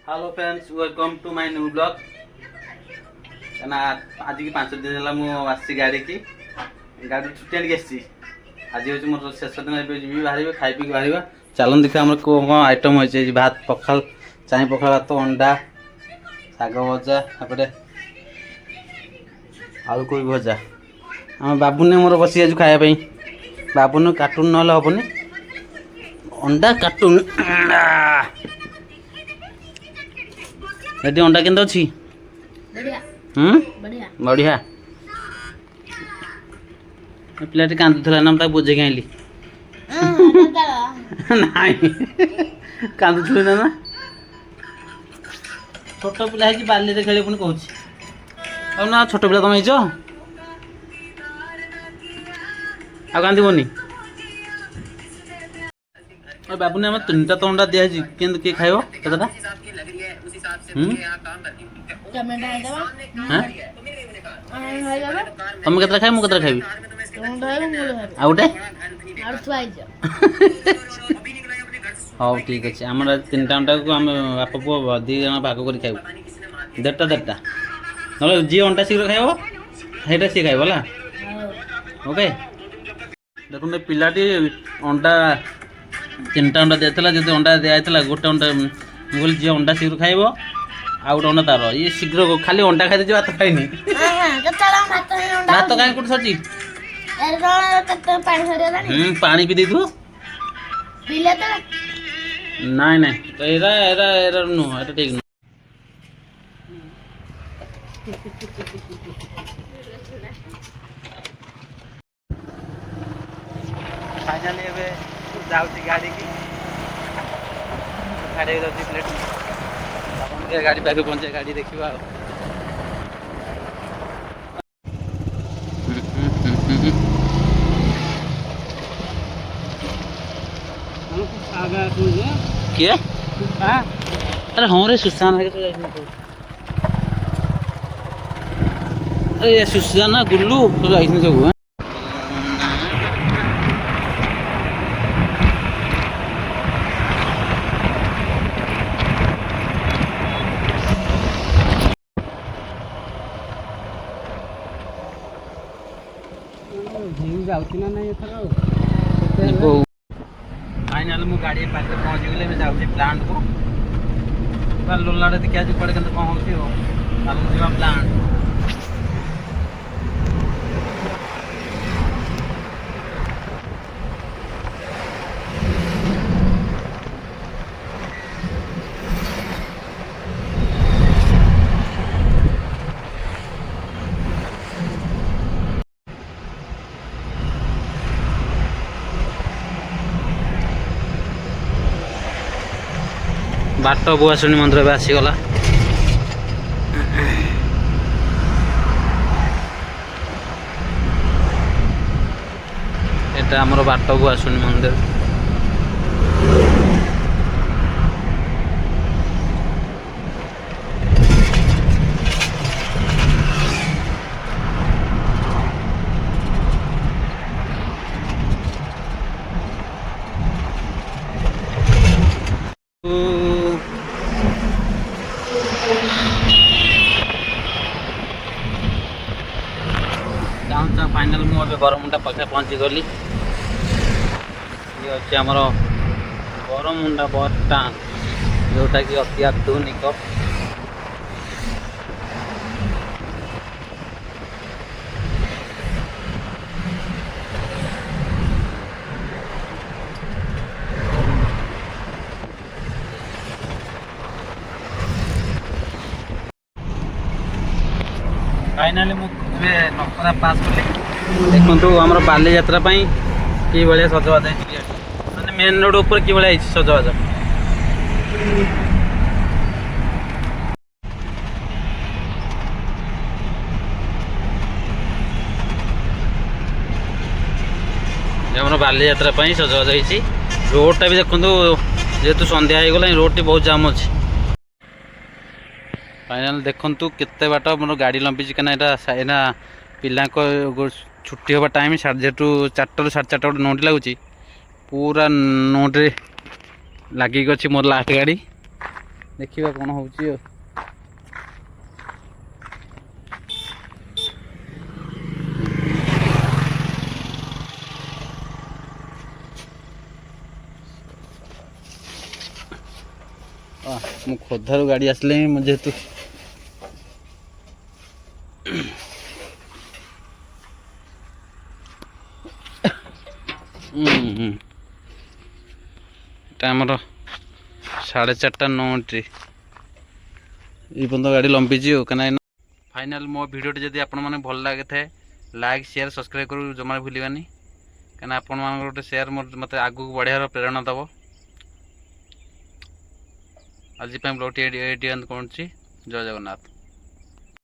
Hello friends welcome to my new blog ना आज की 5 दिन है मुझे गाड़ी की गाड़ी छुट्टी आनिक आज हूँ मोर शेष दिन जी बाहर खाई पी बाहर चलन देखा आम कौन आइटम हो भात पखाल चाई पखाल भात अंडा शाग भजा तापरे आलू कोई भजा आम बाबुने मोर बस आज खायापी बाबुन कार्टून ना हेनी अंडा कार्टून ये अंडा के अच्छी बढ़िया पिलाटी कांदुला ना बुझे आइली ना कांदुल ना छोट पिला है बाली खेल पुणी कहूँ ना छोट पिला तुम आ कांदबनी बाबू ने 3टा तो अंडा दिखाई किए खाइब केतटा तुम केतटा खाइ मुझे खाइबी आउटे हाँ ठीक अच्छे आम 3टा अंडा को आम बाप पुओ 2 जन भाग कर खाइबू 1.5 ना जी अंडा शीघ्र खाइब सी खाइब है ओके देखो पिलाटी अंडा 3टा अंडा दिया जो अंडा दिया गोटे अंडा बोल जी अंडा शीघ्र खाइब आ गोटे अंडा तार ये शीघ्र खाली अंडा खाई भात खाइनी भात कहीं कौट सची पानी पी दे नाई नाई तो एरा नुह एटा ठीक नुह फाइनाली एबे जाऊँगी गाड़ी की गाड़ी प्लेट गाड़ी पाखे पहुंचे गाड़ी देखा किए अरे हाँ रे सुशान अरे सुशान गुल्लू तो जाइए सब फाइनाल मु गाड़ी पाखे पहुँच गले जाऊँगी प्लांट को लोला देखिए आज कड़े कौन हो प्लांट बाट बुआशुणी मंदिर भी आसीगला एटा हमर बाट बुआशुणी मंदिर फाइनाल मुझे बरमुंडा पाखे पहुँची गली ये अच्छे आमर बरमुंडा बस स्टाण जोटा कि अति आधुनिक फाइनाली मुझे नखरा पास कली देखो आम बाली यात्रा कि भाया सजबाज मैंने मेन रोड ऊपर कि भाया सजबाज आम बाली यात्रा सजबाज होती रोडटा भी देखो जेहेतु संध्या हो गला रोड टी बहुत जाम अच्छी फाइनाल देखु केते बाट मोर गाड़ी लंबी कहीं पिला छुट्टी हवा टाइम 4:30 टू 4:30 गोटे नोट लगुच पूरा नोट लगिक अच्छी मोर लास्ट गाड़ी देखिए कौन हो मु खोदारू गाड़ी आसले जेहेतु आमर 4:30 ये गाड़ी लंबीची कहीं फाइनाल मो भिडियोटी जदि आपण मैंने भल लगे थे लाइक शेयर सब्सक्राइब करूँ जमा भूलवानी कहीं आपण मान गोटे शेयर मत आगू बढ़िया प्रेरणा दब आज ब्लॉग टी कौन जय जगन्नाथ।